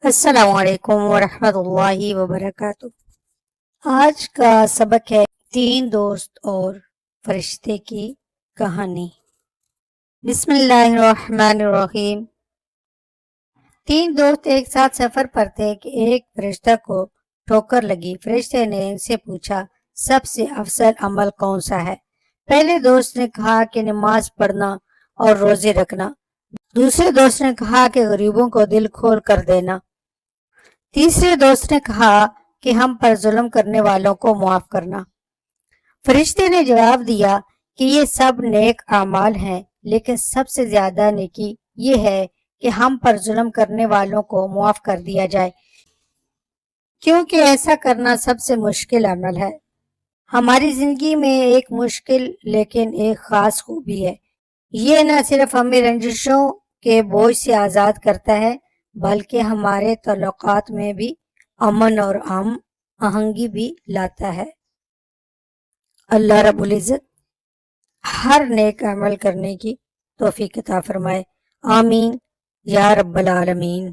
السلام علیکم ورحمۃ اللہ وبرکاتہ۔ آج کا سبق ہے تین دوست اور فرشتے کی کہانی۔ بسم اللہ الرحمن الرحیم۔ تین دوست ایک ساتھ سفر پر تھے کہ ایک فرشتہ کو ٹھوکر لگی۔ فرشتے نے ان سے پوچھا، سب سے افضل عمل کون سا ہے؟ پہلے دوست نے کہا کہ نماز پڑھنا اور روزے رکھنا۔ دوسرے دوست نے کہا کہ غریبوں کو دل کھول کر دینا۔ تیسرے دوست نے کہا کہ ہم پر ظلم کرنے والوں کو معاف کرنا۔ فرشتے نے جواب دیا کہ یہ سب نیک اعمال ہیں، لیکن سب سے زیادہ نیکی یہ ہے کہ ہم پر ظلم کرنے والوں کو معاف کر دیا جائے، کیونکہ ایسا کرنا سب سے مشکل عمل ہے۔ ہماری زندگی میں ایک مشکل لیکن ایک خاص خوبی ہے، یہ نہ صرف ہمیں رنجشوں کے بوجھ سے آزاد کرتا ہے بلکہ ہمارے تعلقات میں بھی امن اور آہنگی بھی لاتا ہے۔ اللہ رب العزت ہر نیک عمل کرنے کی توفیق عطا فرمائے، آمین یا رب العالمین۔